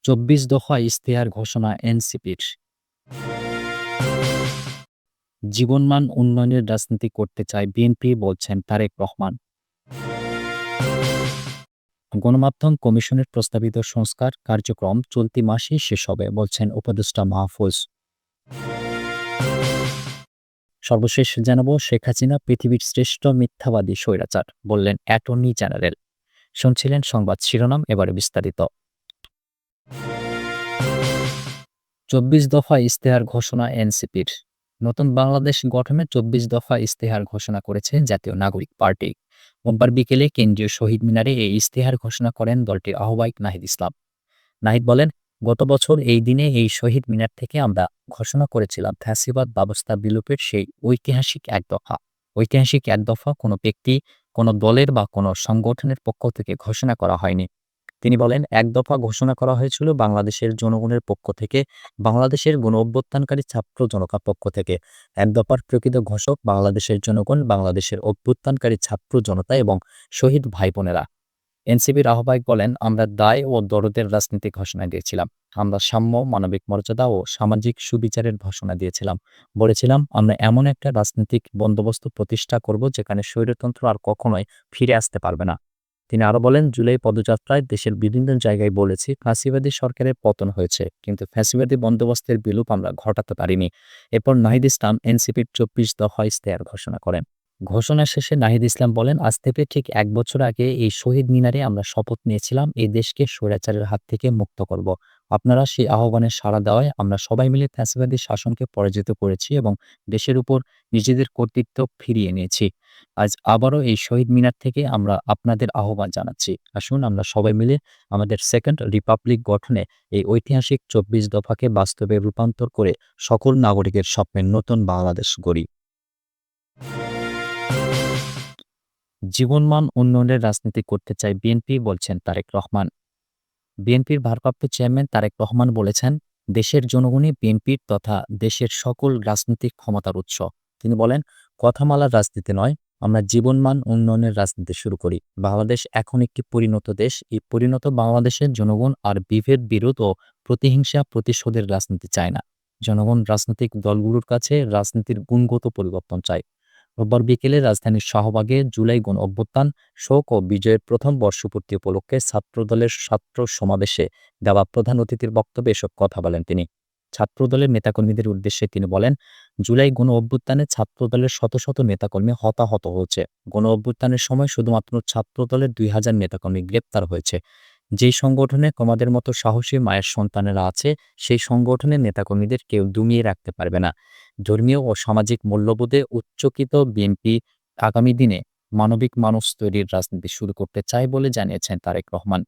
২৪ দফা ইশতেহার ঘোষণা এনসিপির। জীবনমান উন্নয়নের রাজনীতি করতে চায় বিএনপি বলছেন তারেক রহমান। গণমাধ্যম কমিশনের প্রস্তাবিত সংস্কার কার্যক্রম চলতি মাসেই শেষ হবে বলছেন উপদেষ্টা মাহফুজ। সর্বশেষ জানাবো, শেখ হাসিনা পৃথিবীর শ্রেষ্ঠ মিথ্যাবাদী স্বৈরাচার বললেন অ্যাটর্নি জেনারেল। শুনছিলেন সংবাদ শিরোনাম, এবারে বিস্তারিত। ২৪ দফা ইশতেহার ঘোষণা এনসিপির। নতুন বাংলাদেশ গঠনে ২৪ দফা ইশতেহার ঘোষণা করেছে জাতীয় নাগরিক পার্টি। রোববার বিকেলে কেন্দ্রীয় শহীদ মিনারে এই ইশতেহার ঘোষণা করেন দলটির আহ্বায়ক নাহিদ ইসলাম। নাহিদ বলেন, গত বছর এই দিনে এই শহীদ মিনার থেকে আমরা ঘোষণা করেছিলাম ফ্যাসিবাদ ব্যবস্থা বিলোপের সেই ঐতিহাসিক এক দফা কোনো ব্যক্তি, কোনো দলের বা কোনো সংগঠনের পক্ষ থেকে ঘোষণা করা হয়নি। তিনি বলেন, এক দফা ঘোষণা করা হয়েছিল বাংলাদেশের জনগণের পক্ষ থেকে, বাংলাদেশের গণ অভ্যুত্থানকারী ছাত্র জনতার পক্ষ থেকে। এক দফার প্রকৃত ঘোষক বাংলাদেশের জনগণ, বাংলাদেশের অভ্যুত্থানকারী ছাত্র জনতা এবং শহীদ ভাই বোনেরা। এনসিপির আহ্বায়ক বলেন, আমরা দায় ও দরদের রাজনীতি ঘোষণা দিয়েছিলাম। আমরা সাম্য, মানবিক মর্যাদা ও সামাজিক সুবিচারের ঘোষণা দিয়েছিলাম। বলেছিলাম, আমরা এমন একটা রাজনৈতিক বন্দোবস্ত প্রতিষ্ঠা করব যেখানে স্বৈরতন্ত্র আর কখনোই ফিরে আসতে পারবে না। তিনি আরো বলেন, জুলাই পদযাত্রায় দেশের বিভিন্ন জায়গায় বলেছি, ফ্যাসিবাদী সরকারের পতন হয়েছে, কিন্তু ফ্যাসিবাদী বন্দোবস্তের বিলোপ আমরা ঘটাতে পারিনি। এরপর নাহিদ ইসলাম এনসিপির ২৪ দফা ইশতেহার ঘোষণা করেন। ঘোষণা শেষে নাহিদ ইসলাম বলেন, আজ থেকে ঠিক ১ বছর আগে এই শহীদ মিনারে আমরা শপথ নিয়েছিলাম এই দেশকে স্বৈরাচারের হাত থেকে মুক্ত করব। আপনারা সেই আহ্বানে সাড়া দেওয়ায় আমরা সবাই মিলে ফ্যাসিবাদী শাসনকে পরাজিত করেছি এবং দেশের উপর নিজেদের কর্তৃত্ব ফিরিয়ে নিয়েছি। আজ আবারও এই শহীদ মিনার থেকে আমরা আপনাদের আহ্বান জানাচ্ছি, আসুন আমরা সবাই মিলে আমাদের সেকেন্ড রিপাবলিক গঠনে এই ঐতিহাসিক ২৪ দফাকে বাস্তবে রূপান্তর করে সকল নাগরিকের স্বপ্নের নতুন বাংলাদেশ গড়ি। জীবনমান উন্নয়নের রাজনীতি করতে চায় বিএনপি বলছেন তারেক রহমান। বিএনপির ভারপ্রাপ্ত চেয়ারম্যান তারেক রহমান বলেছেন, দেশের জনগণই বিএনপির তথা দেশের সকল রাজনৈতিক ক্ষমতার উৎস। তিনি বলেন, কথামালার রাজনীতি নয়, আমরা জীবনমান উন্নয়নের রাজনীতি শুরু করি। বাংলাদেশ এখন একটি পরিণত দেশ। এই পরিণত বাংলাদেশের জনগণ আর বিভেদ, বিরোধ ও প্রতিহিংসা, প্রতিশোধের রাজনীতি চায় না। জনগণ রাজনৈতিক দলগুলোর কাছে রাজনীতির গুণগত পরিবর্তন চায়। রোববার বিকেলে রাজধানীর শাহবাগে জুলাই গণ অভ্যুত্থান, শোক ও বিজয়ের প্রথম বর্ষপূর্তি উপলক্ষে ছাত্রদলের ছাত্র সমাবেশে দেওয়া প্রধান অতিথির বক্তব্যে এসব কথা বলেন তিনি। ছাত্রদলের নেতাকর্মীদের উদ্দেশ্যে তিনি বলেন, জুলাই গণ অভ্যুত্থানে ছাত্রদলের শত শত নেতাকর্মী হতাহত হয়েছে। গণ অভ্যুত্থানের সময় শুধুমাত্র ছাত্রদলের ২,০০০ নেতাকর্মী গ্রেপ্তার হয়েছে। যেই সংগঠনে তোমাদের মতো সাহসী মায়ের সন্তানেরা আছে, সেই সংগঠনের নেতাকর্মীদের কেউ দমিয়ে রাখতে পারবে না। ধর্মীয় ও সামাজিক মূল্যবোধে উচ্চকিত বিএনপি আগামী দিনে মানবিক মানুষ তৈরির রাজনীতি শুরু করতে চায় বলে জানিয়েছেন তারেক রহমান।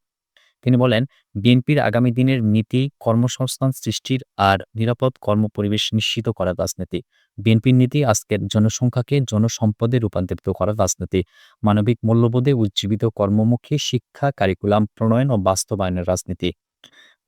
তিনি বলেন, বিএনপির আগামী দিনের নীতি কর্মসংস্থান সৃষ্টির আর নিরাপদ কর্মপরিবেশ নিশ্চিত করার রাজনীতি। বিএনপির নীতি আজকের জনসংখ্যাকে জনসম্পদে রূপান্তরিত করার রাজনীতি। মানবিক মূল্যবোধে উজ্জীবিত কর্মমুখী শিক্ষা কারিকুলাম প্রণয়ন ও বাস্তবায়নের রাজনীতি।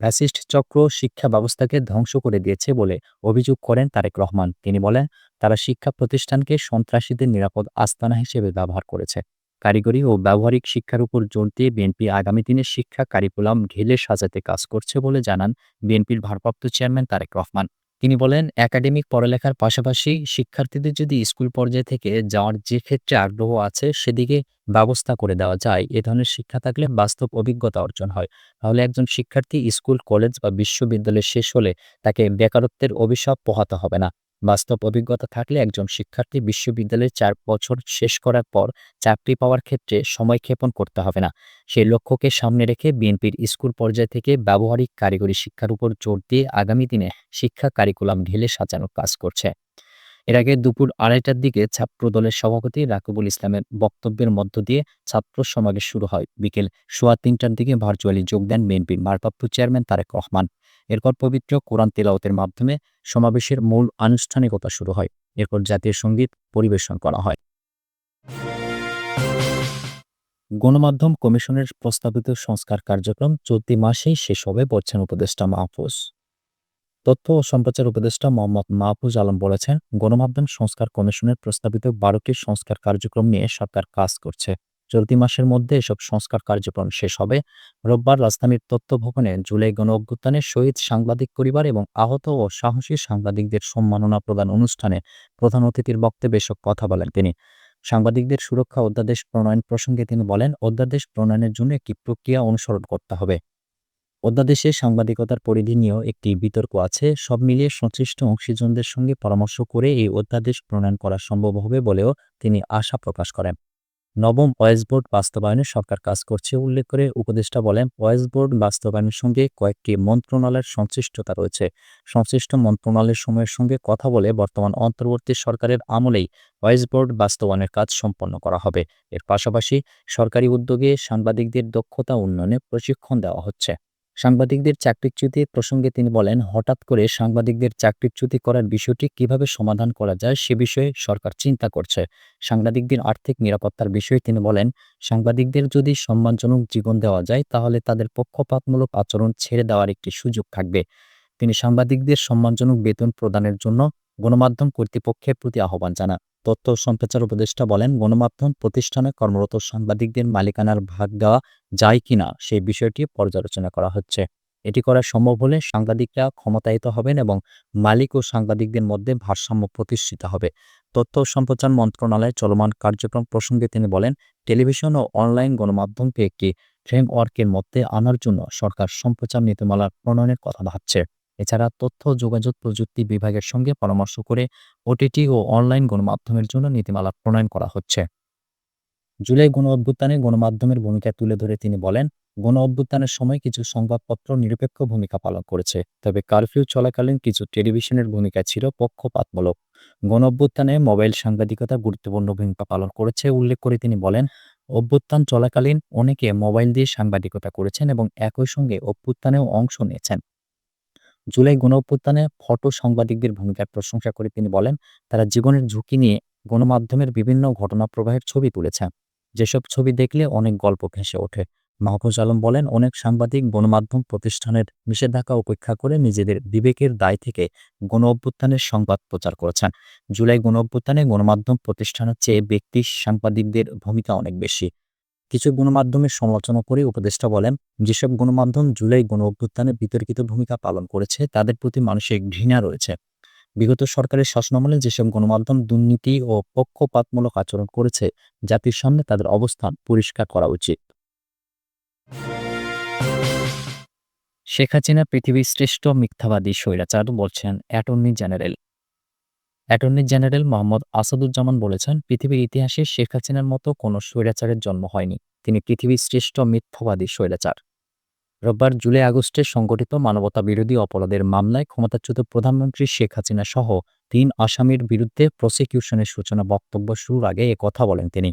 ফ্যাসিস্ট চক্র শিক্ষা ব্যবস্থাকে ধ্বংস করে দিয়েছে বলে অভিযোগ করেন তারেক রহমান। তিনি বলেন, তারা শিক্ষা প্রতিষ্ঠানকে সন্ত্রাসীদের নিরাপদ আস্তানা হিসেবে ব্যবহার করেছে। কারিগরি ও ব্যবহারিক শিক্ষার উপর জোর দিয়ে বিএনপি আগামী দিনে শিক্ষা কারিকুলাম ঢেলে সাজাতে কাজ করছে বলে জানান বিএনপির ভারপ্রাপ্ত চেয়ারম্যান তারেক রহমান। তিনি বলেন, একাডেমিক পড়ালেখার পাশাপাশি শিক্ষার্থীদের যদি স্কুল পর্যায়ে থেকে যাওয়ার যে ক্ষেত্রে আগ্রহ আছে সেদিকে ব্যবস্থা করে দেওয়া যায়, এ ধরনের শিক্ষা থাকলে বাস্তব অভিজ্ঞতা অর্জন হয়। তাহলে একজন শিক্ষার্থী স্কুল, কলেজ বা বিশ্ববিদ্যালয় শেষ হলে তাকে বেকারত্বের অভিশাপ পোহাতে হবে না। বাস্তব অভিজ্ঞতা থাকলে একজন শিক্ষার্থী বিশ্ববিদ্যালয়ে ৪ বছর শেষ করার পর চাকরি পাওয়ার ক্ষেত্রে সময়ক্ষেপণ করতে হবে না। সেই লক্ষ্যকে সামনে রেখে বিএনপির স্কুল পর্যায় থেকে ব্যবহারিক কারিগরি শিক্ষার উপর জোর দিয়ে আগামী দিনে শিক্ষা কারিকুলাম ঢেলে সাজানোর কাজ করছে। এর আগে দুপুর ২:৩০টার দিকে ছাত্রদলের সভাপতি রাকিবুল ইসলামের বক্তব্যের মধ্য দিয়ে ছাত্র সমাবেশ শুরু হয়। বিকেল ৩:৩০টার দিকে ভার্চুয়ালি যোগ দেন বিএনপির ভারপ্রাপ্ত চেয়ারম্যান তারেক রহমান। এরপর পবিত্র কোরআন তিলাওয়াতের মাধ্যমে সমাবেশের মূল আনুষ্ঠানিকতা শুরু হয়। এরপর জাতীয় সংগীত পরিবেশন করা হয়। গণমাধ্যম কমিশনের প্রস্তাবিত সংস্কার কার্যক্রম চলতি মাসেই শেষ হবে বলছেন উপদেষ্টা মাহফুজ। তথ্য ও সম্প্রচার উপদেষ্টা মোহাম্মদ মাহফুজ আলম বলেছেন, গণমাধ্যম সংস্কার কমিশনের প্রস্তাবিত ১২টি সংস্কার কার্যক্রম নিয়ে সরকার কাজ করছে। চলতি মাসের মধ্যে এসব সংস্কার কার্যক্রম শেষ হবে। রোববার রাজধানীর তথ্য ভবনে জুলাই গণঅভ্যুত্থানে শহীদ সাংবাদিক পরিবার এবং আহত ও সাহসী সাংবাদিকদের সম্মাননা প্রদান অনুষ্ঠানে প্রধান অতিথির বক্তব্যে এসব কথা বলেন তিনি। সাংবাদিকদের সুরক্ষা অধ্যাদেশ প্রণয়ন প্রসঙ্গে তিনি বলেন, অধ্যাদেশ প্রণয়নের জন্য একটি প্রক্রিয়া অনুসরণ করতে হবে। অধ্যাদেশে সাংবাদিকতার পরিধি নিয়েও একটি বিতর্ক আছে। সব মিলিয়ে সংশ্লিষ্ট অংশীজনদের সঙ্গে পরামর্শ করে এই অধ্যাদেশ প্রণয়ন করা সম্ভব হবে বলেও তিনি আশা প্রকাশ করেন। নবম ওয়েজ বোর্ড বাস্তবায়নে সরকার কাজ করছে উল্লেখ করে উপদেষ্টা বলেন, ওয়েজ বোর্ড বাস্তবায়নের সঙ্গে কয়েকটি মন্ত্রণালয়ের সংশ্লিষ্টতা রয়েছে। সংশ্লিষ্ট মন্ত্রণালয়ের সময়ের সঙ্গে কথা বলে বর্তমান অন্তর্বর্তী সরকারের আমলেই ওয়েজ বোর্ড বাস্তবায়নের কাজ সম্পন্ন করা হবে। এর পাশাপাশি সরকারি উদ্যোগে সাংবাদিকদের দক্ষতা উন্নয়নে প্রশিক্ষণ দেওয়া হচ্ছে। সাংবাদিকদের চাকরিচ্যুতি প্রসঙ্গে তিনি বলেন, হঠাৎ করে সাংবাদিকদের চাকরিচ্যুতি করার বিষয়টি কিভাবে সমাধান করা যায় সে বিষয়ে সরকার চিন্তা করছে। সাংবাদিকদের আর্থিক নিরাপত্তার বিষয়ে তিনি বলেন, সাংবাদিকদের যদি সম্মানজনক জীবন দেওয়া যায় তাহলে তাদের পক্ষপাতমূলক আচরণ ছেড়ে দেওয়ার একটি সুযোগ থাকবে। তিনি সাংবাদিকদের সম্মানজনক বেতন প্রদানের জন্য গণমাধ্যম কর্তৃপক্ষের প্রতি আহ্বান জানান। তথ্য ও সম্প্রচার উপদেষ্টা বলেন, গণমাধ্যম প্রতিষ্ঠানে কর্মরত সাংবাদিকদের মালিকানার ভাগ দেওয়া যায় কিনা সেই বিষয়টি পর্যালোচনা করা হচ্ছে। এটি করা সম্ভব হলে সাংবাদিকরা ক্ষমতায়িত হবেন এবং মালিক ও সাংবাদিকদের মধ্যে ভারসাম্য প্রতিষ্ঠিত হবে। তথ্য ও সম্প্রচার মন্ত্রণালয়ের চলমান কার্যক্রম প্রসঙ্গে তিনি বলেন, টেলিভিশন ও অনলাইন গণমাধ্যমকে একটি ফ্রেমওয়ার্কের মধ্যে আনার জন্য সরকার সম্প্রচার নীতিমালা প্রণয়নের কথা ভাবছে। এছাড়া তথ্য ও যোগাযোগ প্রযুক্তি বিভাগের সঙ্গে পরামর্শ করে ওটিটি ও অনলাইন গণমাধ্যমের জন্য নীতিমালা প্রণয়ন করা হচ্ছে। জুলাই গণঅভ্যুত্থানে গণমাধ্যমের ভূমিকা তুলে ধরে তিনি বলেন, গণঅভ্যুত্থানের সময় কিছু সংবাদপত্র নিরপেক্ষ ভূমিকা পালন করেছে, তবে কারফিউ চলাকালীন কিছু টেলিভিশনের ভূমিকা ছিল পক্ষপাতমূলক। গণঅভ্যুত্থানে মোবাইল সাংবাদিকতা গুরুত্বপূর্ণ ভূমিকা পালন করেছে উল্লেখ করে তিনি বলেন, অভ্যুত্থান চলাকালীন অনেকে মোবাইল দিয়ে সাংবাদিকতা করেছেন এবং একই সঙ্গে অভ্যুত্থানেও অংশ নিয়েছেন। জুলাই গণঅভ্যুত্থানে ফটো সাংবাদিকদের ভূমিকার প্রশংসা করে তিনি বলেন, তারা জীবনের ঝুঁকি নিয়ে গণমাধ্যমের বিভিন্ন ঘটনা প্রবাহের ছবি তুলেছেন। যেসব ছবি দেখলে অনেক গল্প ভেসে ওঠে। মাহফুজ আলম বলেন, অনেক সাংবাদিক গণমাধ্যম প্রতিষ্ঠানের নিষেধাজ্ঞা উপেক্ষা করে নিজেদের বিবেকের দায় থেকে গণঅভ্যুত্থানের সংবাদ প্রচার করেছেন। জুলাই গণঅভ্যুত্থানে গণমাধ্যম প্রতিষ্ঠানের চেয়ে ব্যক্তি সাংবাদিকদের ভূমিকা অনেক বেশি। কিছু গণমাধ্যমের সমালোচনা করে উপদেষ্টা বলেন, যেসব গণমাধ্যম জুলাই গণঅভ্যুত্থানে বিতর্কিত ভূমিকা পালন করেছে তাদের প্রতি মানুষের ঘৃণা রয়েছে। বিগত সরকারের শাসনামলে যেসব গণমাধ্যম দুর্নীতি ও পক্ষপাতমূলক আচরণ করেছে, জাতির সামনে তাদের অবস্থান পরিষ্কার করা উচিত। শেখ হাসিনা পৃথিবীর শ্রেষ্ঠ মিথ্যাবাদী স্বৈরাচার বলছেন attorney general. Attorney general Mohammad Asaduzzaman বলেছেন, পৃথিবীর ইতিহাসে শেখ হাসিনার মতো কোনো স্বৈরাচারের জন্ম হয়নি। তিনি পৃথিবীর শ্রেষ্ঠ মিথ্যাবাদী স্বৈরাচার। রোববার জুলাই আগস্টে সংগঠিত মানবতাবিরোধী অপরাধের মামলায় ক্ষমতাচ্যুত প্রধানমন্ত্রী শেখ হাসিনা সহ ৩ আসামির বিরুদ্ধে প্রসিকিউশনের সূচনা বক্তব্য শুরুর আগে কথা বলেন তিনি।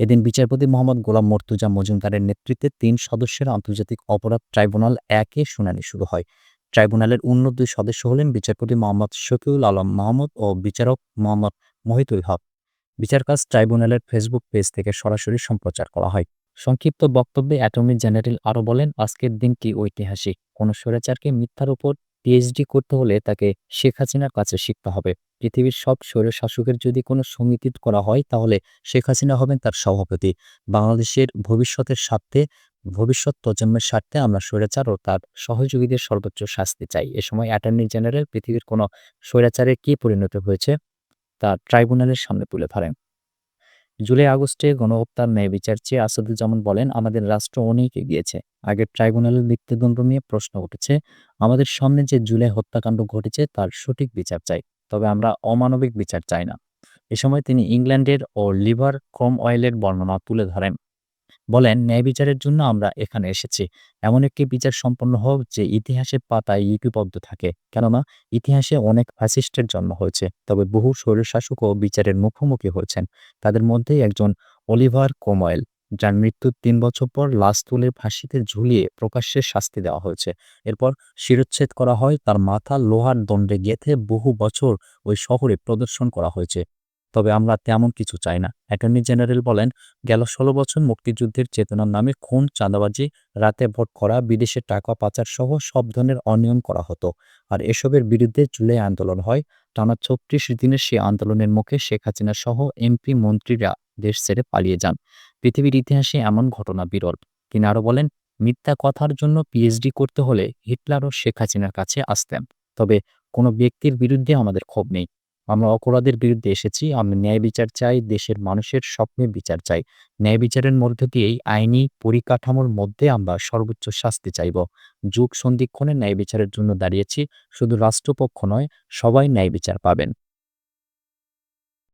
এদিন বিচারপতি মোহাম্মদ গোলাম মর্তুজা মজুমদারের নেতৃত্বে ৩ সদস্যের আন্তর্জাতিক অপরাধ ট্রাইব্যুনাল ১-এ শুনানি শুরু হয়। ট্রাইব্যুনালের অন্য ২ সদস্য হলেন বিচারপতি মোহাম্মদ শফিউল আলম মাহমুদ ও বিচারক মোহাম্মদ মহিতুল হক। বিচারকাজ ট্রাইব্যুনালের ফেসবুক পেজ থেকে সরাসরি সম্প্রচার করা হয়। সংক্ষিপ্ত বক্তব্যে অ্যাটর্নি জেনারেল আরও বলেন, আজকের দিনটি ঐতিহাসিক। কোনো স্বৈরাচারকে মিথ্যার উপর পিএইচডি করতে হলে তাকে শেখ হাসিনার কাছে শিখতে হবে। পৃথিবীর সব স্বৈরশাসকের যদি কোনো সমিতি করা হয় তাহলে শেখ হাসিনা হবেন তার সভাপতি। বাংলাদেশের ভবিষ্যতের স্বার্থে, ভবিষ্যৎ প্রজন্মের স্বার্থে আমরা স্বৈরাচার ও তার সহযোগীদের সর্বোচ্চ শাস্তি চাই। এ সময় অ্যাটর্নি জেনারেল পৃথিবীর কোনো স্বৈরাচারের কী পরিণতি হয়েছে তা ট্রাইব্যুনালের সামনে তুলে ধরেন। জুলাই আগস্টে গণহত্যার ন্যায় বিচার চেয়ে আসাদুজ্জামান বলেন, আমাদের রাষ্ট্র অনেক এগিয়েছে। আগের ট্রাইব্যুনালের মৃত্যুদণ্ড নিয়ে প্রশ্ন উঠেছে। আমাদের সামনে যে জুলাই হত্যাকাণ্ড ঘটেছে তার সঠিক বিচার চাই, তবে আমরা অমানবিক বিচার চাই না। এ সময় তিনি ইংল্যান্ডের লিভার ক্রমওয়েলের বর্ণনা তুলে ধরেন। বলেন, ন্যায় বিচারের জন্য আমরা এখানে এসেছি। এমন একটি বিচার সম্পন্ন হোক যে ইতিহাসের পাতায় লিপিবদ্ধ থাকে। কেননা ইতিহাসে অনেক ফ্যাসিস্টের জন্ম হয়েছে, তবে বহু স্বৈরশাসকও বিচারের মুখোমুখি হয়েছেন। তাদের মধ্যেই একজন অলিভার ক্রমওয়েল, যার মৃত্যুর ৩ বছর পর লাশ তুলে ফাঁসিতে ঝুলিয়ে প্রকাশ্যে শাস্তি দেওয়া হয়েছে। এরপর শিরচ্ছেদ করা হয়, তার মাথা লোহার দণ্ডে গেঁথে বহু বছর ওই শহরে প্রদর্শন করা হয়েছে। তবে আমরা তেমন কিছু চাই না। অ্যাটর্নি জেনারেল বলেন, গেল ১৬ বছর মুক্তিযুদ্ধের চেতনার নামে খুন, চাঁদাবাজি, রাতে ভোট করা, বিদেশে টাকা পাচার সহ সব ধরনের অনিয়ম করা হতো। আর এসবের বিরুদ্ধে জুলাই আন্দোলন হয়। টানা ৩৬ দিনের সেই আন্দোলনের মুখে শেখ হাসিনা সহ এমপি মন্ত্রীরা দেশ ছেড়ে পালিয়ে যান। পৃথিবীর ইতিহাসে এমন ঘটনা বিরল। তিনি আরও বলেন, মিথ্যা কথার জন্য পিএইচডি করতে হলে হিটলার ও শেখ হাসিনার কাছে আসতেন। তবে কোনো ব্যক্তির বিরুদ্ধে আমাদের ক্ষোভ নেই। আমরা অপরাধের বিরুদ্ধে এসেছি। আমরা ন্যায় বিচার চাই, দেশের মানুষের স্বপ্নের বিচার চাই। ন্যায় বিচারের মধ্য দিয়েই আইনি পরিকাঠামোর মধ্যে আমরা সর্বোচ্চ শাস্তি চাইব। যুগ সন্ধিক্ষণে ন্যায় বিচারের জন্য দাঁড়িয়েছি। শুধু রাষ্ট্রপক্ষ নয়, সবাই ন্যায় বিচার পাবেন।